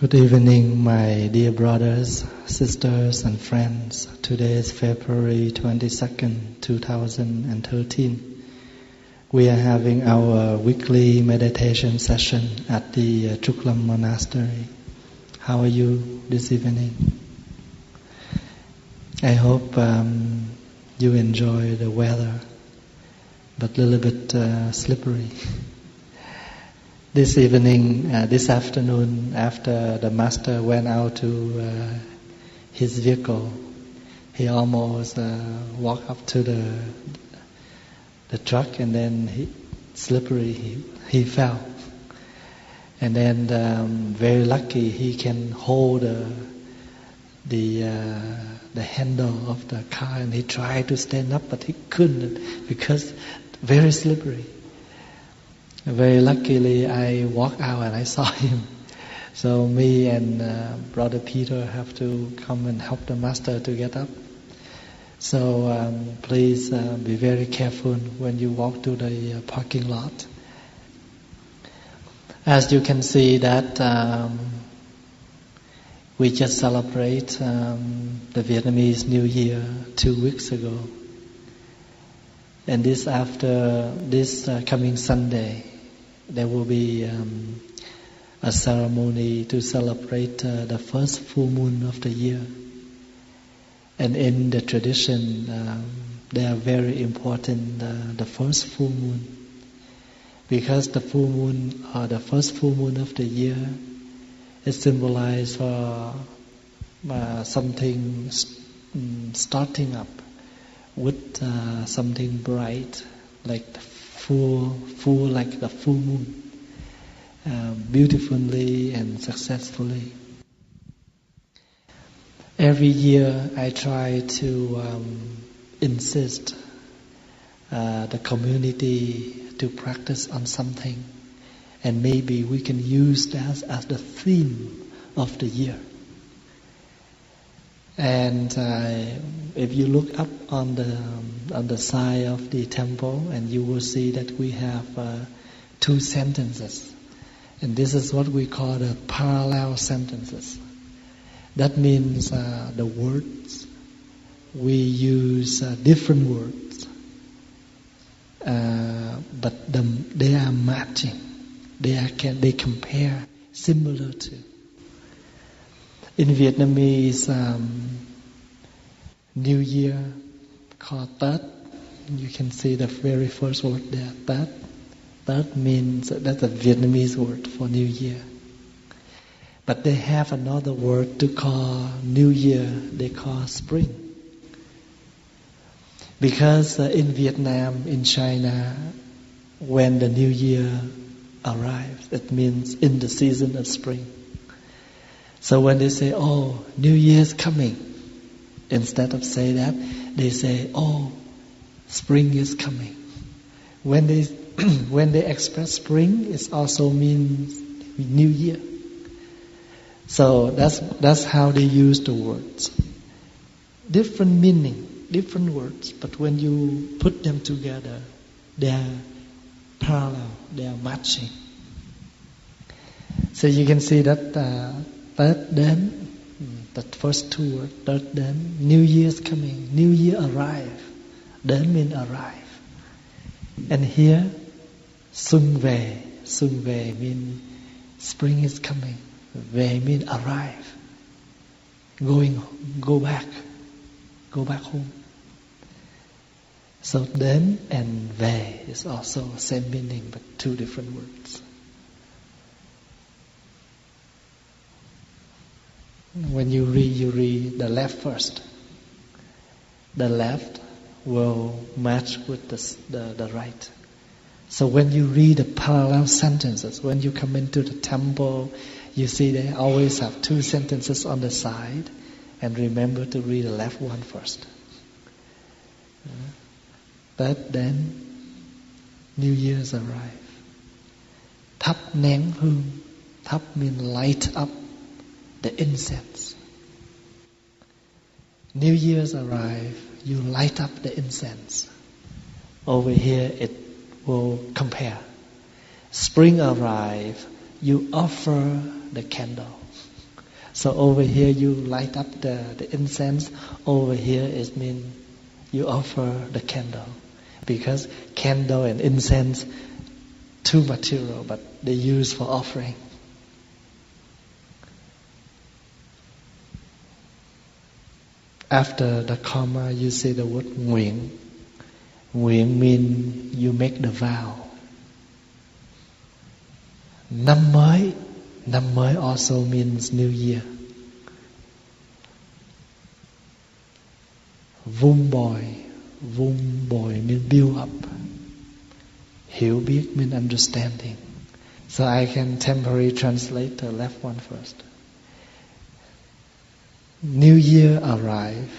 Good evening, my dear brothers, sisters, and friends. Today is February 22nd, 2013. We are having our weekly meditation session at the Trúc Lâm Monastery. How are you this evening? I hope you enjoy the weather, but a little bit slippery. This evening, this afternoon, after the master went out to his vehicle, he almost walked up to the truck, and then he fell. And then very lucky he can hold the handle of the car, and he tried to stand up, but he couldn't because very slippery. Very luckily, I walked out and I saw him. So me and Brother Peter have to come and help the master to get up. So please be very careful when you walk to the parking lot. As you can see that we just celebrate the Vietnamese New Year 2 weeks ago. And after this coming Sunday, there will be a ceremony to celebrate the first full moon of the year. And in the tradition, they are very important, the first full moon. Because the full moon, or the first full moon of the year, is symbolized for something starting up with something bright, like the full like the full moon, beautifully and successfully. Every year I try to insist the community to practice on something, and maybe we can use that as the theme of the year. And if you look up on the side of the temple, and you will see that we have 2 sentences, and this is what we call the parallel sentences. That means the words we use different words, but they are matching. They compare, similar to. In Vietnamese, New Year called Tết. You can see the very first word there, Tết. Tết means, that's a Vietnamese word for New Year. But they have another word to call New Year, they call Spring. Because in Vietnam, in China, when the New Year arrives, it means in the season of spring. So when they say, oh, New Year's coming, instead of say that, they say, oh, spring is coming. When they express spring, it also means New Year. So that's how they use the words. Different meaning, different words, but when you put them together, they are parallel, they are matching. So you can see that Tết đến, the first 2 words, Tết đến, New Year's coming, New Year arrive. Đến means arrive. And here, Xuân về means spring is coming. Về means arrive. Go back home. So đến and về is also same meaning, but 2 different words. When you read the left first. The left will match with the right. So when you read the parallel sentences, when you come into the temple, you see they always have 2 sentences on the side, and remember to read the left one first. Tết đến, New Year's arrive. Thắp nén hương. Thắp means light up the incense. New Year's arrive, you light up the incense. Over here it will compare. Spring arrive, you offer the candle. So over here you light up the incense. Over here it means you offer the candle. Because candle and incense, too material, but they use for offering. After the karma, you say the word nguyện. Nguyện means you make the vow. Năm mới also means New Year. Vun bồi means build up. Hiểu biết means understanding. So I can temporarily translate the left one first. New Year arrive.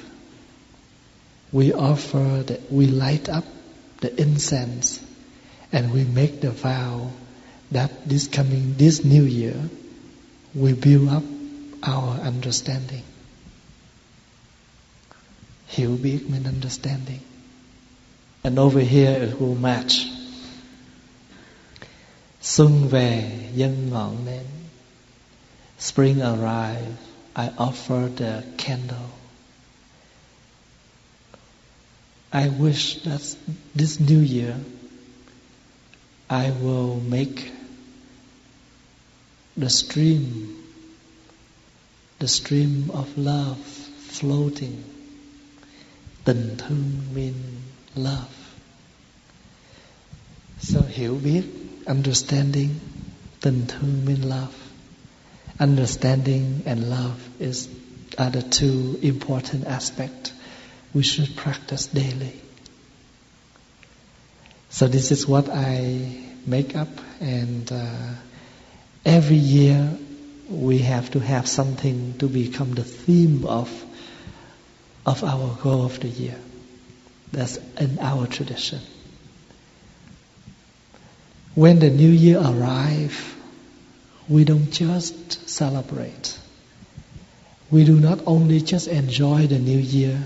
We light up the incense, and we make the vow that this New Year, we build up our understanding. Hiểu biết means understanding. And over here it will match. Xuân về dâng ngọn nến. Spring arrive, I offer the candle. I wish that this New Year I will make the stream of love floating. Tình thương means love. So hiểu biết, understanding, tình thương means love. Understanding and love are the two important aspects we should practice daily. So this is what I make up, and every year we have to have something to become the theme of our goal of the year. That's in our tradition. When the New Year arrives, we don't just celebrate. We do not only just enjoy the New Year,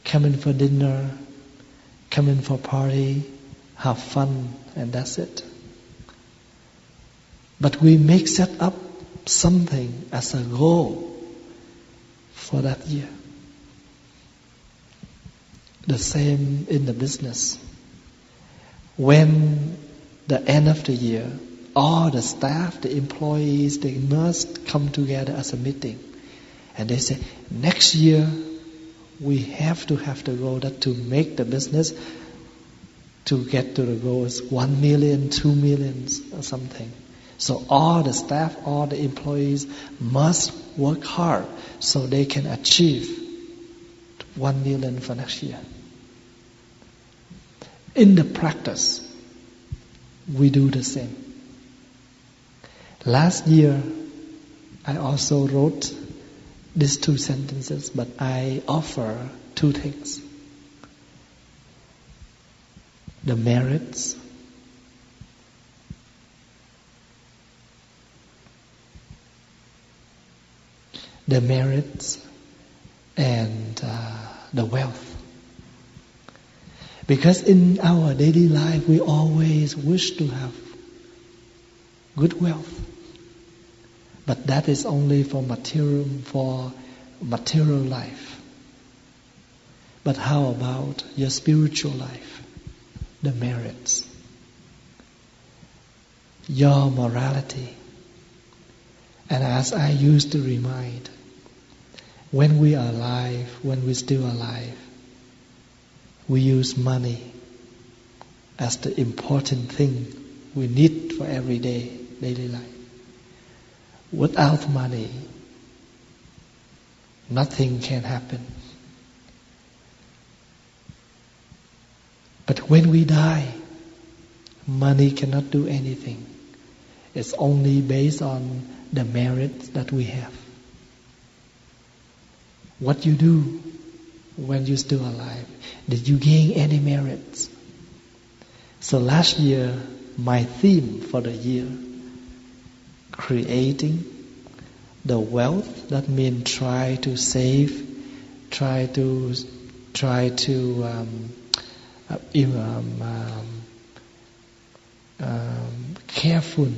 come in for dinner, come in for party, have fun, and that's it. But we set up something as a goal for that year. The same in the business. When the end of the year, all the staff, the employees, they must come together as a meeting. And they say, next year, we have to have the goal that to make the business to get to the goals 1 million, 2 million or something. So all the staff, all the employees must work hard so they can achieve 1 million for next year. In the practice, we do the same. Last year, I also wrote these 2 sentences, but I offer 2 things. The merits and the wealth. Because in our daily life, we always wish to have good wealth. But that is only for material life. But how about your spiritual life? The merits. Your morality. And as I used to remind, when we are alive, when we're still alive, we use money as the important thing we need for everyday daily life. Without money, nothing can happen. But when we die, money cannot do anything. It's only based on the merits that we have. What you do when you're still alive, did you gain any merits? So last year, my theme for the year, creating the wealth, that means try to save, careful,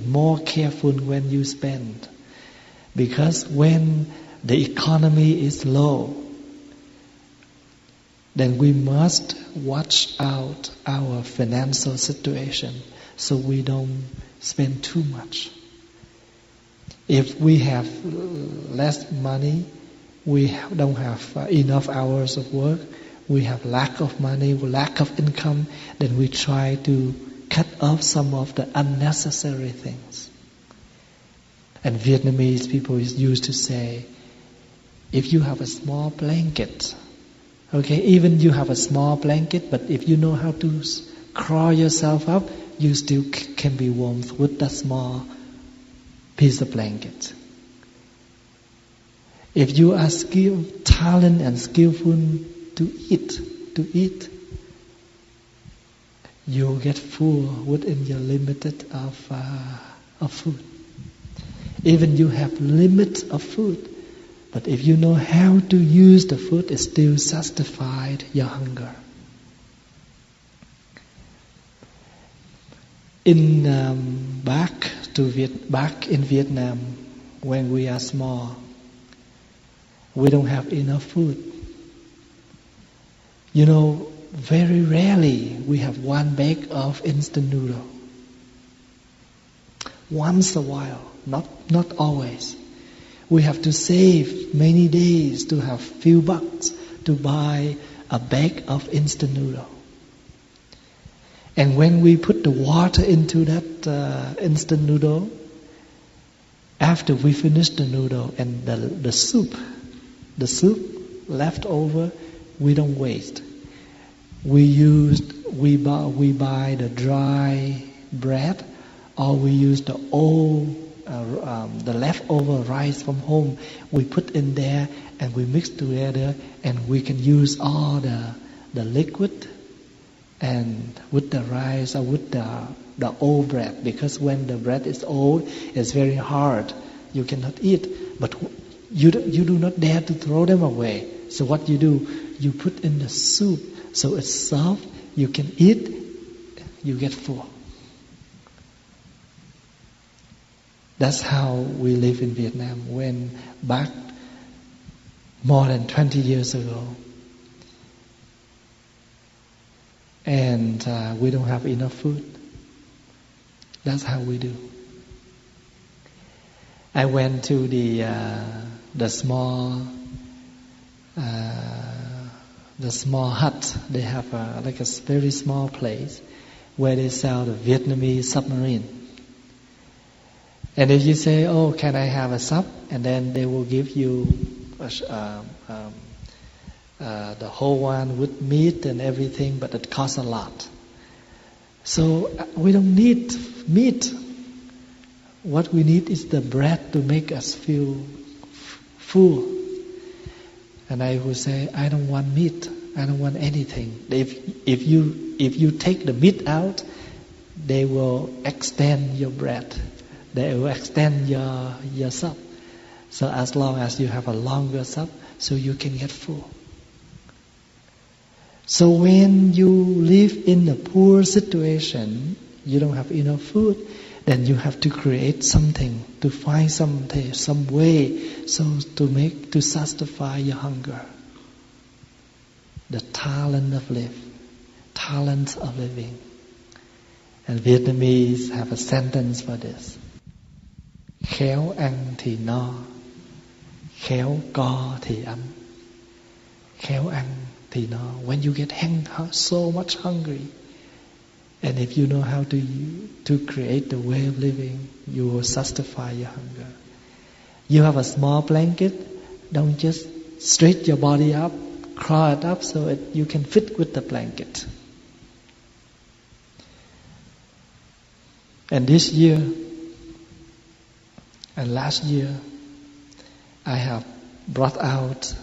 more careful when you spend. Because when the economy is low, then we must watch out our financial situation so we don't spend too much. If we have less money, we don't have enough hours of work, we have lack of money, lack of income, then we try to cut off some of the unnecessary things. And Vietnamese people used to say, if you have a small blanket, okay, even you have a small blanket, but if you know how to crawl yourself up, you still can be warm with that small piece of blanket. If you are talented and skillful to eat, you'll get full within your limited of food. Even you have limits of food, but if you know how to use the food, it still satisfies your hunger. Back in Vietnam, when we are small, we don't have enough food. You know, very rarely we have one bag of instant noodle. Once a while, not always. We have to save many days to have few bucks to buy a bag of instant noodle. And when we put the water into that instant noodle, after we finish the noodle and the soup left over, we don't waste. We buy the dry bread, or we use the old the leftover rice from home. We put in there and we mix together, and we can use all the liquid and with the rice or with the old bread, because when the bread is old, it's very hard. You cannot eat, but you do not dare to throw them away. So what you do, you put in the soup, so it's soft. You can eat. You get full. That's how we live in Vietnam. When back more than 20 years ago, and we don't have enough food. That's how we do. I went to the small hut. They have a very small place where they sell the Vietnamese submarine. And if you say, "Oh, can I have a sub?" and then they will give you the whole one with meat and everything, but it costs a lot. So we don't need meat. What we need is the bread to make us feel full. And I would say, I don't want meat. I don't want anything. If you take the meat out, they will extend your bread. They will extend your sup. So as long as you have a longer sup, so you can get full. So when you live in a poor situation, you don't have enough food, then you have to create something, to find some way, so to satisfy your hunger. The talent of living. And Vietnamese have a sentence for this. Khéo ăn thì no, khéo co thì ấm. Khéo ăn thì no. When you get so much hungry, and if you know how to create the way of living, you will satisfy your hunger. You have a small blanket, don't just stretch your body up, crawl it up so you can fit with the blanket. And this year and last year, I have brought out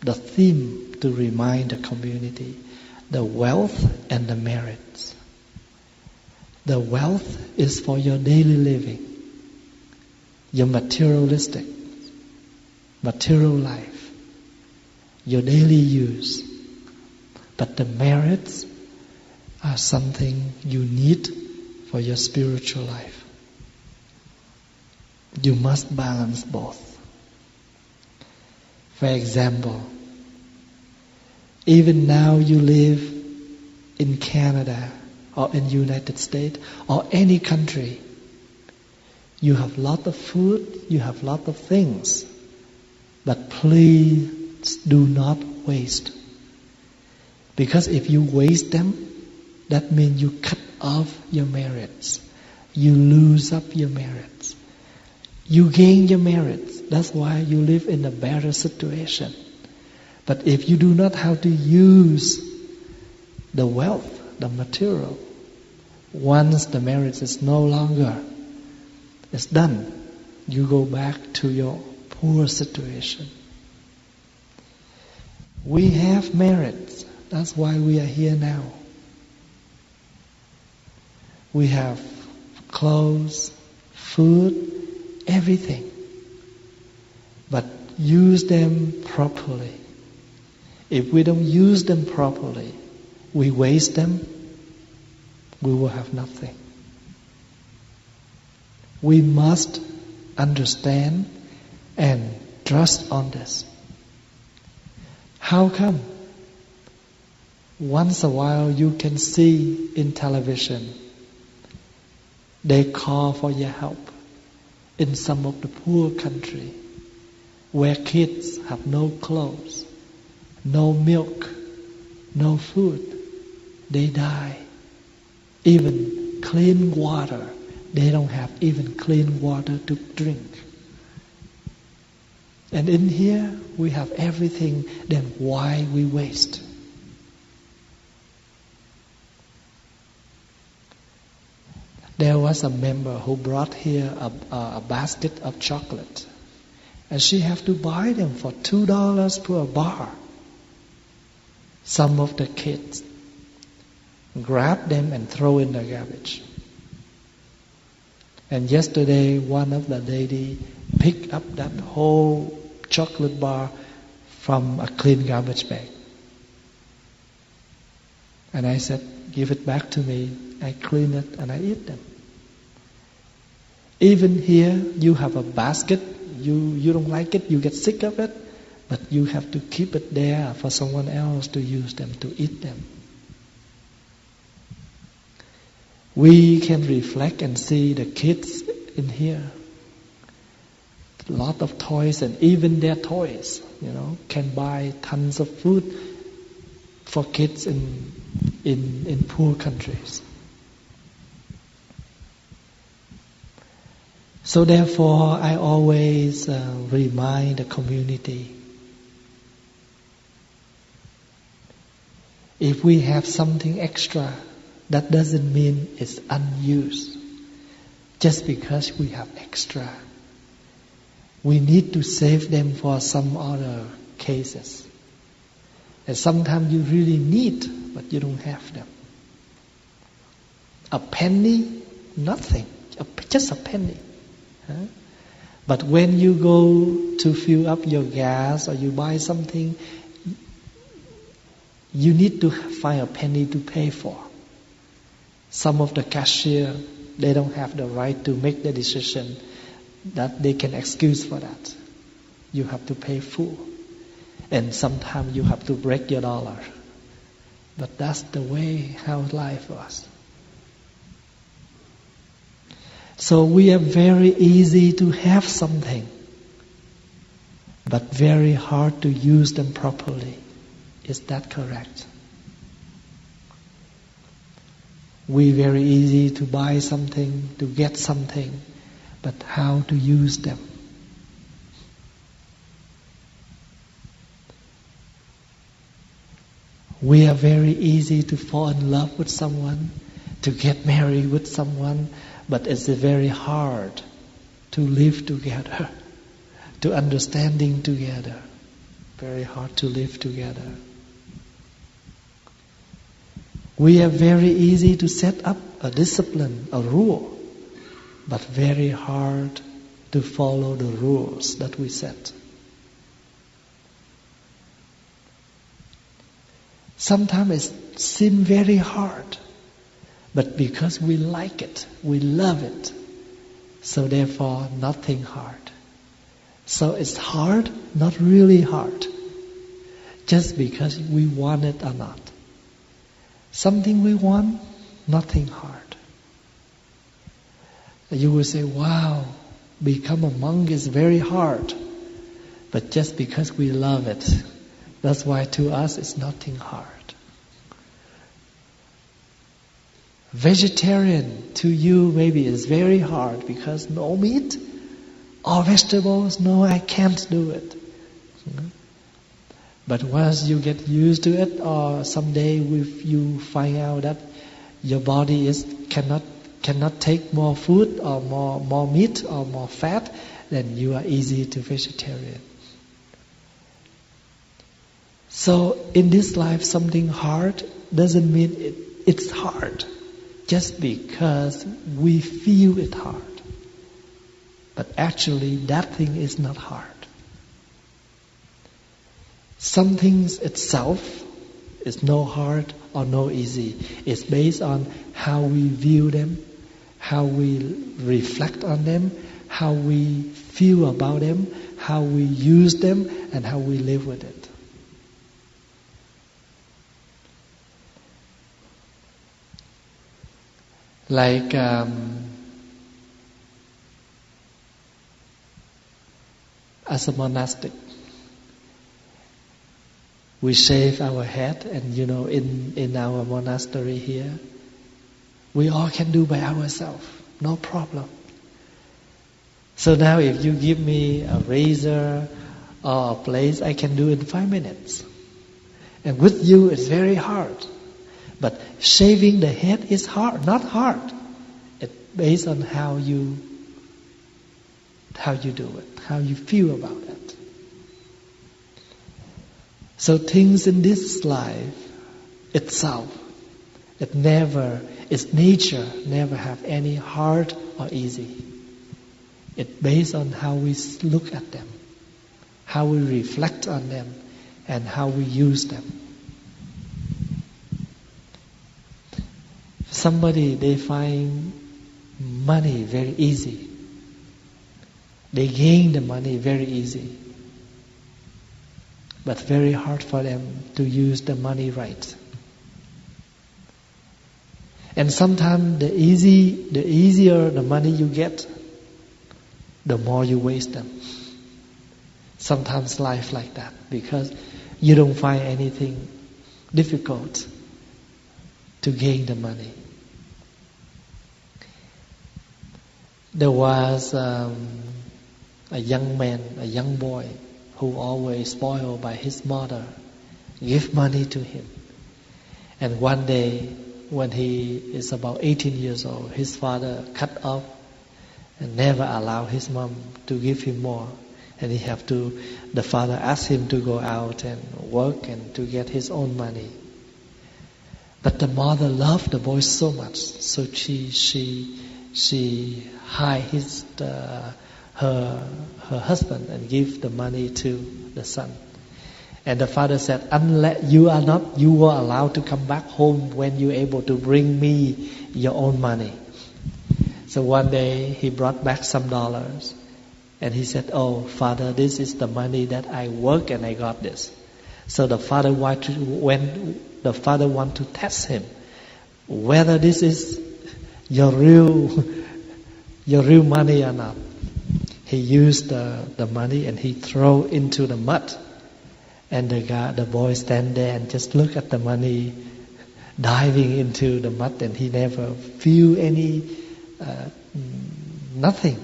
the theme to remind the community, the wealth and the merits. The wealth is for your daily living, your material life, your daily use. But the merits are something you need for your spiritual life. You must balance both. For example, even now you live in Canada or in United States or any country, you have lot of food, you have lot of things, but please do not waste. Because if you waste them, that means you cut off your merits. You lose up your merits. You gain your merits. That's why you live in a better situation. But if you do not know how to use the wealth, the material, once the marriage is no longer, it's done, you go back to your poor situation. We have merits. That's why we are here now. We have clothes, food, everything. But use them properly. If we don't use them properly, we waste them, we will have nothing. We must understand and trust on this. How come? Once a while you can see in television, they call for your help in some of the poor country where kids have no clothes, no milk, no food. They die. Even clean water, they don't have even clean water to drink. And in here we have everything, then why we waste? There was a member who brought here a basket of chocolate, and she have to buy them for $2 per bar. Some of the kids grab them and throw in the garbage. And yesterday, one of the lady picked up that whole chocolate bar from a clean garbage bag. And I said, give it back to me. I clean it and I eat them. Even here, you have a basket. You don't like it, you get sick of it, but you have to keep it there for someone else to use them, to eat them. We can reflect and see the kids in here. A lot of toys, and even their toys, can buy tons of food for kids in poor countries. So therefore, I always remind the community, if we have something extra, that doesn't mean it's unused. Just because we have extra, we need to save them for some other cases. And sometimes you really need, but you don't have them. A penny, nothing, just a penny. But when you go to fill up your gas or you buy something, you need to find a penny to pay for. Some of the cashier, they don't have the right to make the decision that they can excuse for that. You have to pay full. And sometimes you have to break your dollar. But that's the way how life was. So we are very easy to have something, but very hard to use them properly. Is that correct? We very easy to buy something, to get something, but how to use them? We are very easy to fall in love with someone, to get married with someone, but it's very hard to live together, to understanding together. Very hard to live together. We are very easy to set up a discipline, a rule, but very hard to follow the rules that we set. Sometimes it seems very hard, but because we like it, we love it, so therefore nothing hard. So it's hard, not really hard, just because we want it or not. Something we want, nothing hard. You will say, wow, become a monk is very hard. But just because we love it, that's why to us it's nothing hard. Vegetarian to you maybe is very hard because no meat or vegetables, no, I can't do it. But once you get used to it, or someday if you find out that your body cannot take more food or more meat or more fat, then you are easy to vegetarian. So in this life, something hard doesn't mean it's hard, just because we feel it hard. But actually, that thing is not hard. Some things itself is no hard or no easy. It's based on how we view them, how we reflect on them, how we feel about them, how we use them, and how we live with it. Like as a monastic, we shave our head, and in our monastery here, we all can do by ourselves, no problem. So now if you give me a razor or a place, I can do it in 5 minutes. And with you, it's very hard. But shaving the head is hard, not hard. It's based on how you do it, how you feel about it. So things in this life itself, its nature never have any hard or easy. It's based on how we look at them, how we reflect on them, and how we use them. Somebody, they find money very easy. They gain the money very easy. But very hard for them to use the money right. And sometimes the easier the money you get, the more you waste them. Sometimes life like that, because you don't find anything difficult to gain the money. There was a young man, a young boy, who always spoiled by his mother, give money to him. And one day, when he is about 18 years old, his father cut off and never allowed his mom to give him more. And the father asked him to go out and work and to get his own money. But the mother loved the boy so much, so she hide her husband and give the money to the son. And the father said, unless you were allowed to come back home when you're able to bring me your own money. So one day he brought back some dollars, and he said, oh father, this is the money that I work and I got this. So the father want to test him whether this is your real money or not. He used the money and he throw into the mud, and the boy stand there and just look at the money diving into the mud, and he never feel any nothing.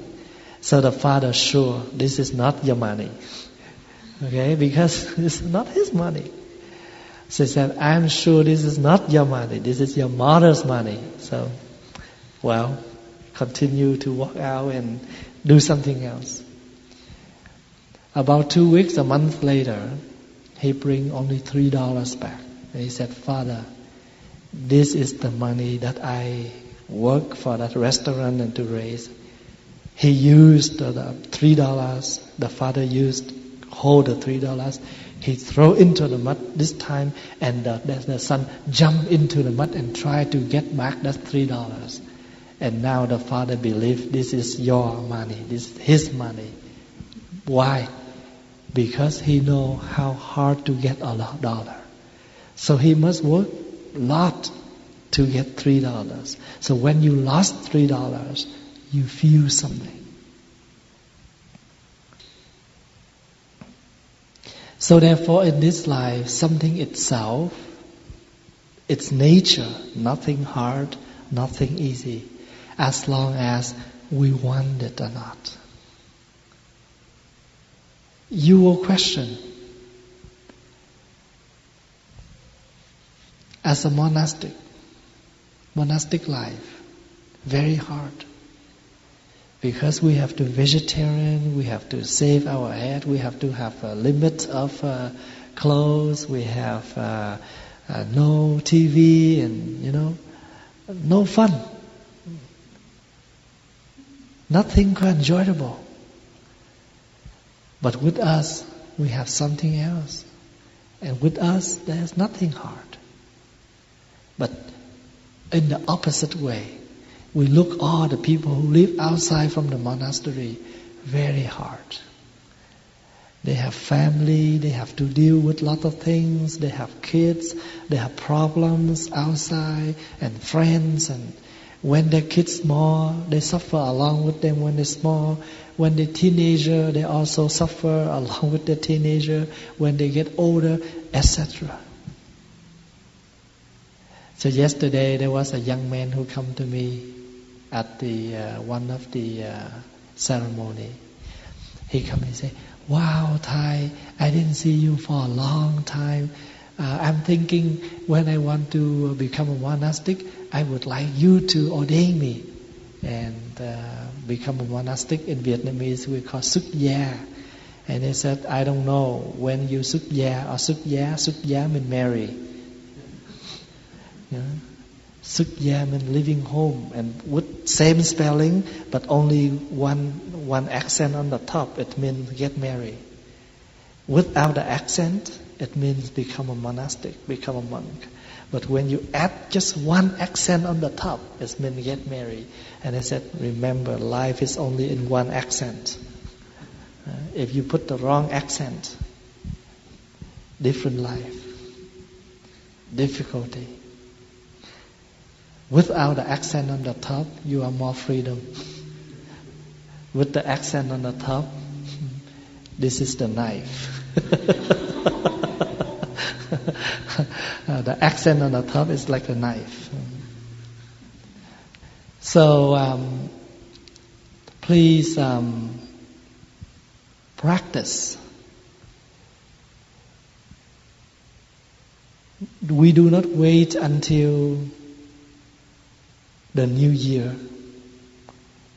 So the father, sure, this is not your money, okay, because it's not his money. So he said, I'm sure this is not your money, this is your mother's money. So, well, continue to walk out and do something else. About 2 weeks, a month later, he bring only $3 back. And he said, Father, this is the money that I work for that restaurant and to raise. He used the $3. The father hold the $3. He throw into the mud this time, and the son jumped into the mud and tried to get back that $3. And now the father believed this is your money, this is his money. Why? Because he know how hard to get $1. So he must work a lot to get $3. So when you lost $3, you feel something. So therefore in this life, something itself, its nature, nothing hard, nothing easy, as long as we want it or not. You will question, as a monastic life, very hard. Because we have to vegetarian, we have to save our head, we have to have a limit of clothes, we have no TV and, no fun. Nothing enjoyable. But with us, we have something else. And with us, there's nothing hard. But in the opposite way, we look all the people who live outside from the monastery very hard. They have family, they have to deal with a lot of things, they have kids, they have problems outside and friends, and when their kids small, they suffer along with them when they're small. When they're teenager, they also suffer along with the teenager. When they get older, etc. So yesterday there was a young man who come to me at the one of the ceremony. He come and say, "Wow, Thai, I didn't see you for a long time. I'm thinking when I want to become a monastic, I would like you to ordain me and become a monastic. In Vietnamese we call xuất gia." And he said, "I don't know when you xuất gia or xuất gia. Xuất gia means marry. Xuất gia means living home, and with same spelling but only one accent on the top. It means get married. Without the accent, it means become a monastic, become a monk. But when you add just one accent on the top, it means get married." And I said, "Remember, life is only in one accent. If you put the wrong accent, different life, difficulty. Without the accent on the top, you are more freedom. With the accent on the top, this is the knife." The accent on the top is like a knife. So please practice. We do not wait until the new year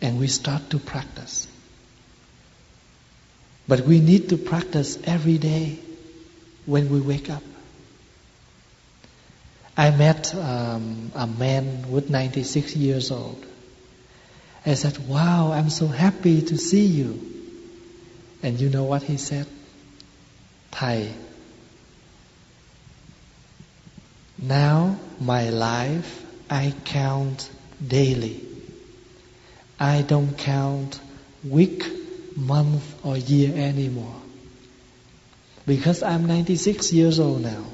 and we start to practice. But we need to practice every day when we wake up. I met a man with 96 years old. I said, "Wow, I'm so happy to see you." And you know what he said? "Thầy, now my life I count daily. I don't count week, month or year anymore. Because I'm 96 years old now.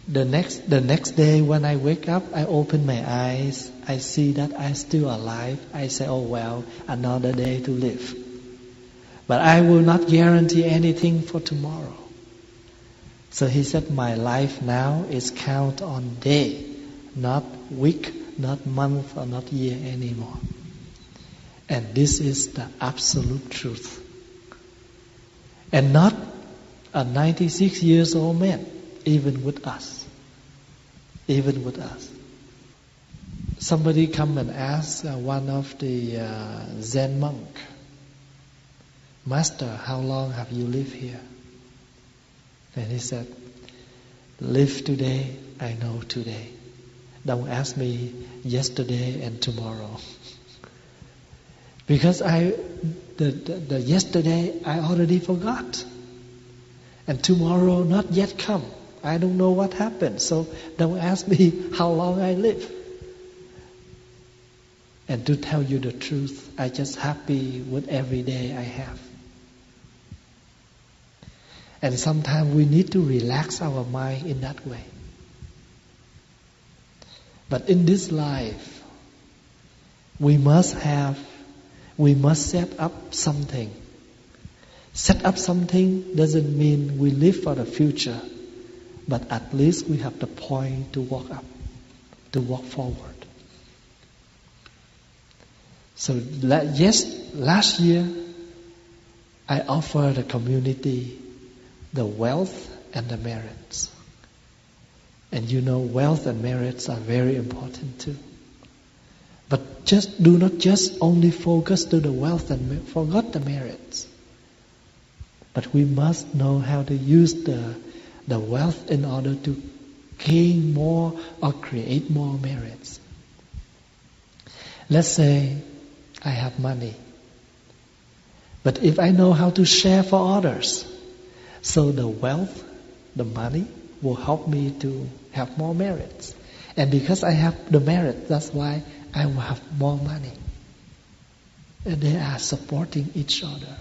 The next day when I wake up, I open my eyes, I see that I'm still alive. I say, oh well, another day to live. But I will not guarantee anything for tomorrow." So he said, "My life now is count on day, not week, not month or not year anymore." And this is the absolute truth. And not a 96 years old man, even with us. Even with us. Somebody come and ask one of the Zen monk, "Master, how long have you lived here?" And he said, "Live today, I know today. Don't ask me yesterday and tomorrow." Because the yesterday I already forgot. And tomorrow not yet come. I don't know what happened. So don't ask me how long I live. And to tell you the truth, I just happy with every day I have. And sometimes we need to relax our mind in that way. But in this life, we must set up something. Set up something doesn't mean we live for the future, but at least we have the point to walk up, to walk forward. So last year, I offered the community the wealth and the merits. And you know, wealth and merits are very important too. But do not just only focus to the wealth and forget the merits. But we must know how to use the wealth in order to gain more or create more merits. Let's say I have money. But if I know how to share for others, so the wealth, the money, will help me to have more merits. And because I have the merit, that's why I will have more money. And they are supporting each other.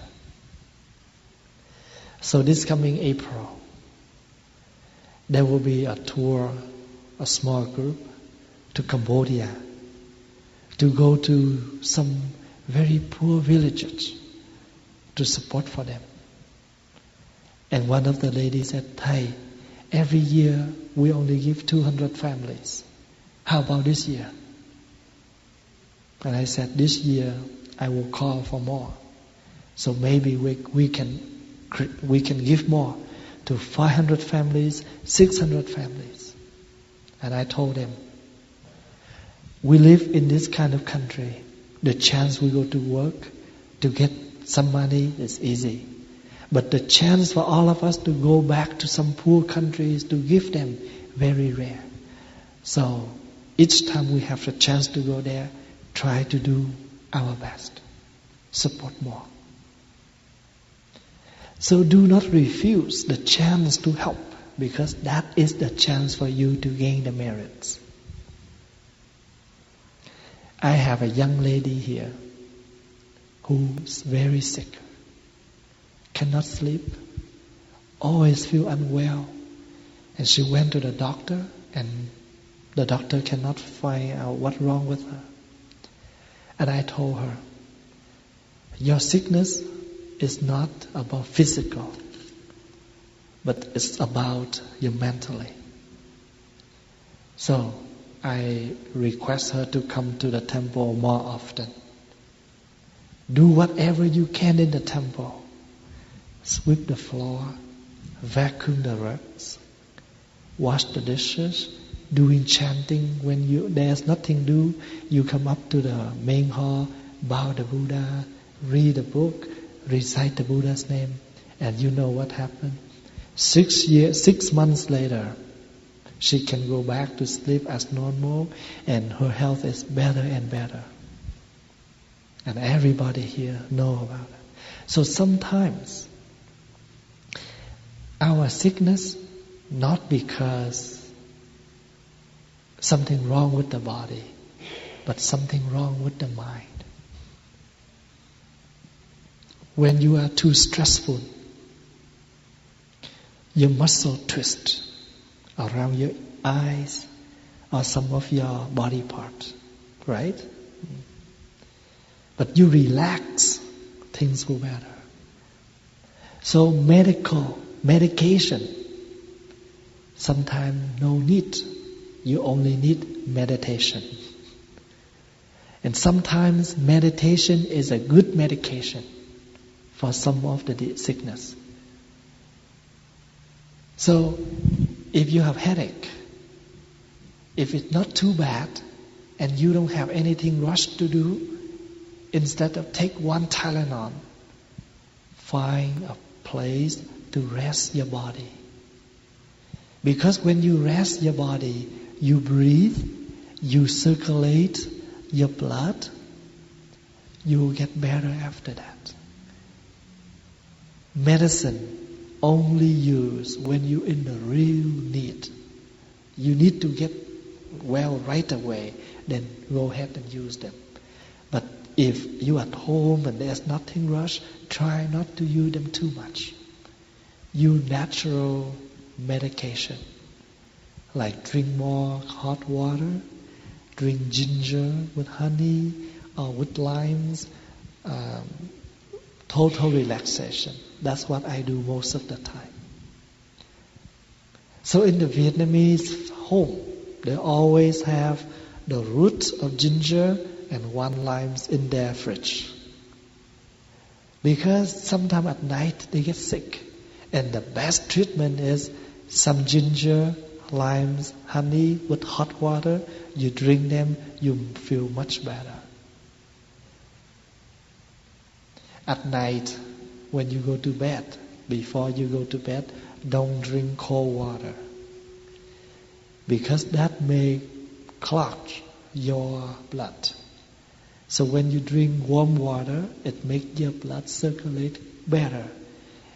So this coming April, there will be a tour, a small group, to Cambodia, to go to some very poor villages to support for them. And one of the ladies said, Thầy, every year we only give 200 families. How about this year? And I said, this year I will call for more. So maybe we can give more to 500 families, 600 families. And I told them, we live in this kind of country. The chance we go to work to get some money is easy. But the chance for all of us to go back to some poor countries to give them, very rare. So each time we have the chance to go there, try to do our best. Support more. So do not refuse the chance to help, because that is the chance for you to gain the merits. I have a young lady here who's very sick, cannot sleep, always feel unwell. And she went to the doctor, and the doctor cannot find out what's wrong with her. And I told her, your sickness is not about physical, but it's about your mentally. So I request her to come to the temple more often. Do whatever you can in the temple. Sweep the floor, vacuum the rugs, wash the dishes, doing chanting. When there's nothing to do, you come up to the main hall, bow the Buddha, read a book, recite the Buddha's name, and you know what happened? 6 months later, she can go back to sleep as normal, and her health is better and better. And everybody here know about it. So sometimes our sickness, not because something wrong with the body, but something wrong with the mind. When you are too stressful, your muscle twist around your eyes or some of your body parts, right? But you relax, things will better. So medication, sometimes no need. You only need meditation. And sometimes meditation is a good medication for some of the sickness. So if you have headache, if it's not too bad and you don't have anything rushed to do, instead of take one Tylenol, find a place to rest your body. Because when you rest your body, you breathe, you circulate your blood, you will get better after that. Medicine only use when you're in the real need. You need to get well right away, then go ahead and use them. if you at home and there's nothing rush, try not to use them too much. Use natural medication, like drink more hot water, drink ginger with honey or with limes, total relaxation. That's what I do most of the time. So in the Vietnamese home, they always have the root of ginger and 1 lime in their fridge. Because sometimes at night they get sick. And the best treatment is some ginger, limes, honey with hot water. You drink them, you feel much better. At night, when you go to bed, before you go to bed, don't drink cold water. Because that may clog your blood. So when you drink warm water, it makes your blood circulate better.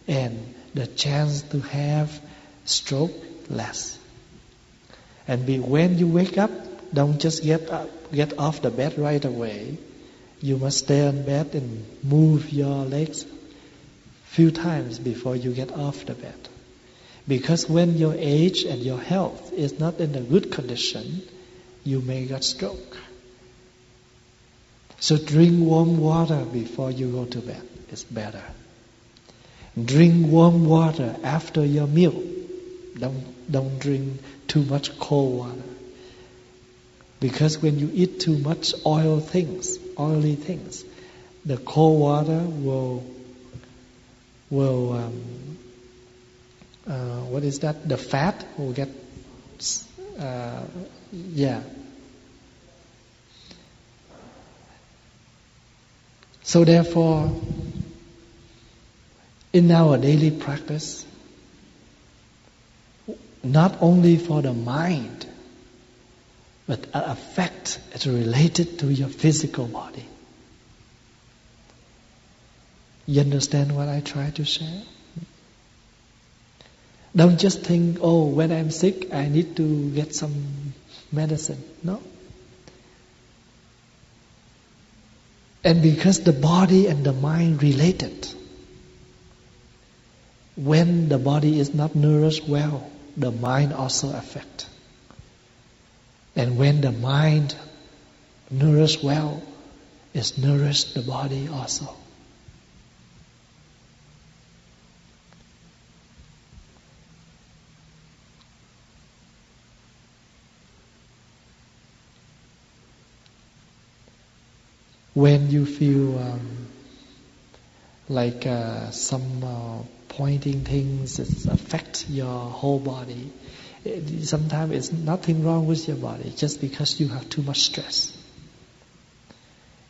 And the chance to have stroke less. And when you wake up, don't just get off the bed right away. You must stay on bed and move your legs few times before you get off the bed. Because when your age and your health is not in a good condition, you may get stroke. So drink warm water before you go to bed. It's better. Drink warm water after your meal. Don't drink too much cold water. Because when you eat too much oily things, the cold water will what is that? The fat will get So therefore, in our daily practice, not only for the mind, but an effect is related to your physical body. You understand what I try to share? Don't just think, when I'm sick, I need to get some medicine. No. And because the body and the mind related, when the body is not nourished well, the mind also affects. And when the mind nourished well, it nourishes the body also. When you feel like some pointing things affect your whole body, sometimes it's nothing wrong with your body, just because you have too much stress.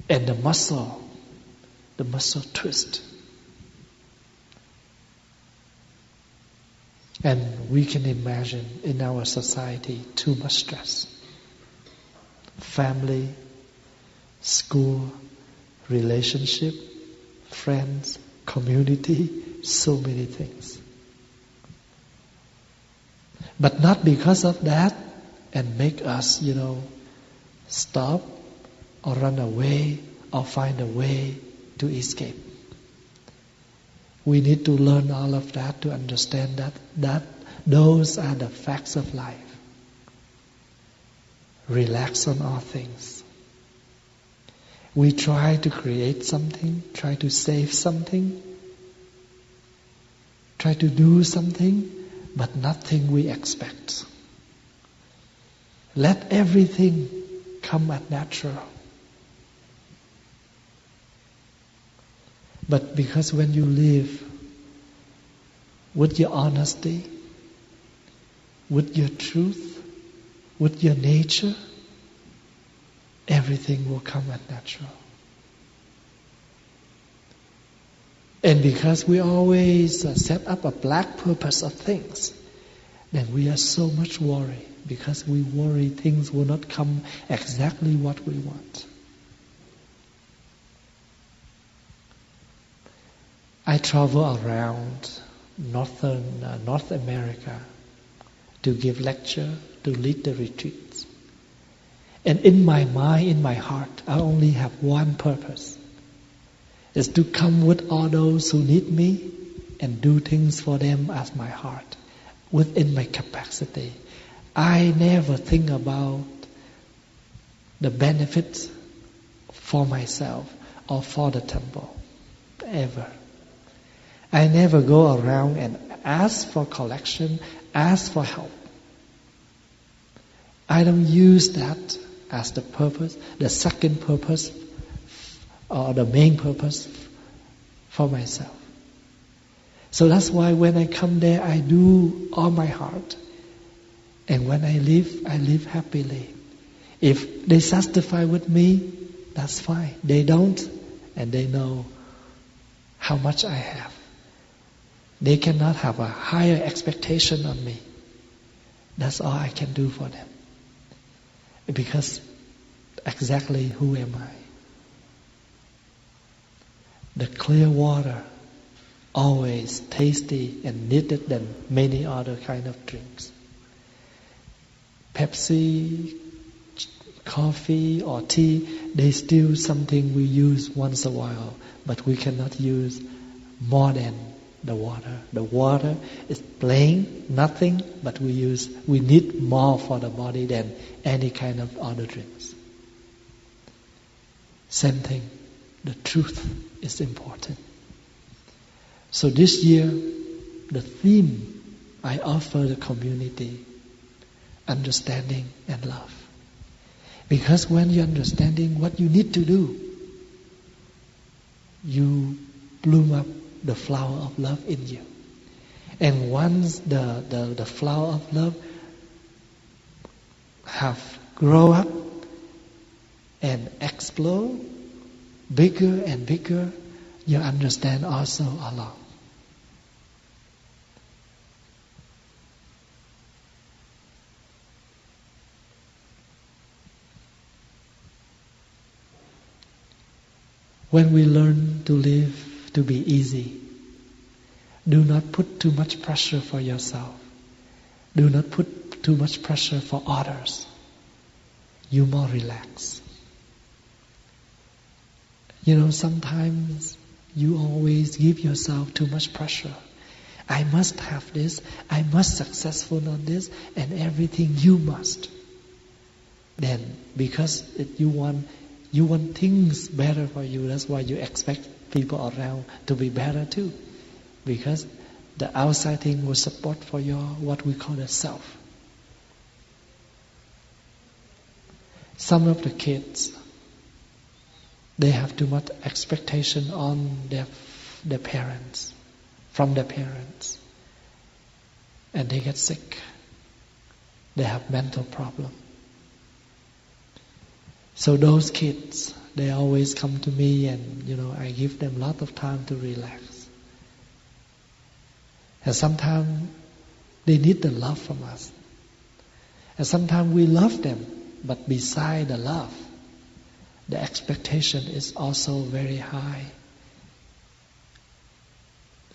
And the muscle twist. And we can imagine in our society too much stress. Family, school, relationship, friends, community, so many things. But not because of that and make us, stop or run away or find a way to escape. We need to learn all of that to understand that those are the facts of life. Relax on all things. We try to create something, try to save something, try to do something, but nothing we expect. Let everything come at natural. But because when you live with your honesty, with your truth, with your nature, everything will come at natural. And because we always set up a black purpose of things, then we are so much worried. Because we worry things will not come exactly what we want. I travel around North America to give lecture, to lead the retreats. And in my mind, in my heart, I only have one purpose. Is to come with all those who need me and do things for them as my heart, within my capacity. I never think about the benefits for myself or for the temple, ever. I never go around and ask for collection, ask for help. I don't use that as the purpose, the second purpose, or the main purpose for myself. So that's why when I come there, I do all my heart. And when I live happily. If they satisfy with me, that's fine. They don't, and they know how much I have. They cannot have a higher expectation on me. That's all I can do for them. Because exactly who am I? The clear water, always tasty and needed than many other kind of drinks. Pepsi, coffee or tea, they still something we use once a while, but we cannot use more than the water. The water is plain, nothing, but we need more for the body than any kind of other drinks. Same thing, the truth is important. So this year, the theme I offer the community, understanding and love. Because when you're understanding what you need to do, you bloom up the flower of love in you. And once the flower of love have grow up and explode bigger and bigger, you understand also along. When we learn to live to be easy, do not put too much pressure for yourself. Do not put too much pressure for others. You more relax. Sometimes you always give yourself too much pressure. I must have this, I must successful on this, and everything you must. Then, because you want things better for you, that's why you expect people around to be better too. Because the outside thing will support for your, what we call the self. Some of the kids, they have too much expectation on their parents, from their parents. And they get sick. They have mental problem. So those kids, they always come to me and, I give them a lot of time to relax. And sometimes they need the love from us. And sometimes we love them, but beside the love, the expectation is also very high.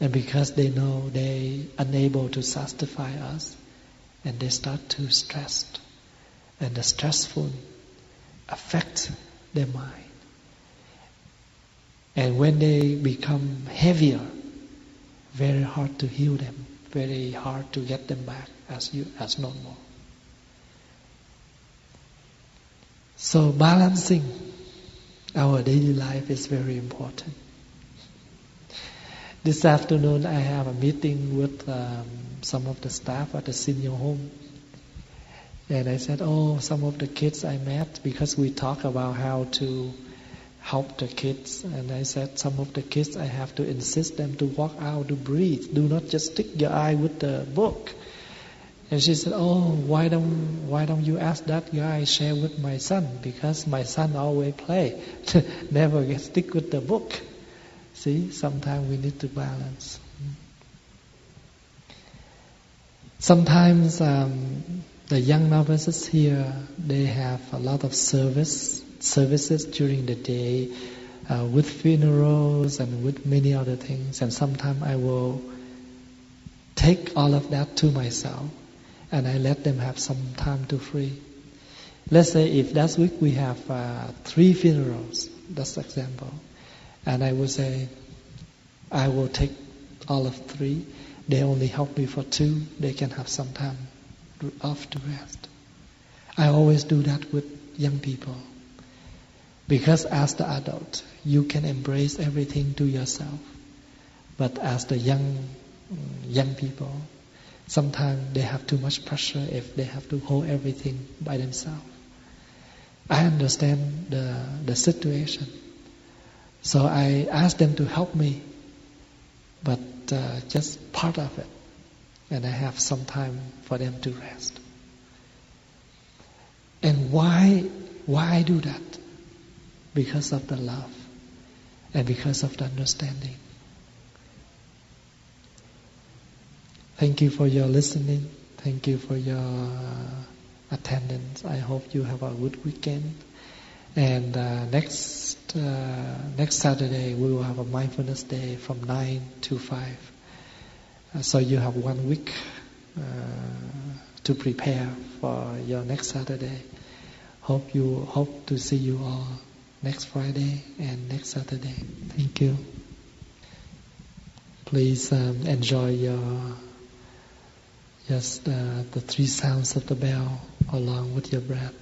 And because they know they unable to satisfy us, and they start to stress. And the stressful affect their mind. And when they become heavier, very hard to heal them, very hard to get them back as normal. So balancing our daily life is very important. This afternoon I have a meeting with some of the staff at the senior home. And I said, some of the kids I met, because we talk about how to help the kids. And I said, some of the kids I have to insist them to walk out, to breathe. Do not just stick your eye with the book. And she said, why don't you ask that guy share with my son? Because my son always play, never stick with the book. See, sometimes we need to balance. Sometimes the young novices here, they have a lot of services during the day, with funerals and with many other things. And sometimes I will take all of that to myself, and I let them have some time to free. Let's say if that week we have 3 funerals, that's example. And I would say, I will take all of 3. They only help me for 2. They can have some time off to rest. I always do that with young people. Because as the adult, you can embrace everything to yourself. But as the young people, sometimes they have too much pressure if they have to hold everything by themselves. I understand the situation. So I ask them to help me, but just part of it. And I have some time for them to rest. And why I do that? Because of the love and because of the understanding. Thank you for your listening. Thank you for your attendance. I hope you have a good weekend. And next Saturday we will have a mindfulness day from 9 to 5. So you have 1 week to prepare for your next Saturday. Hope to see you all next Friday and next Saturday. Thank you. Please enjoy the 3 sounds of the bell along with your breath.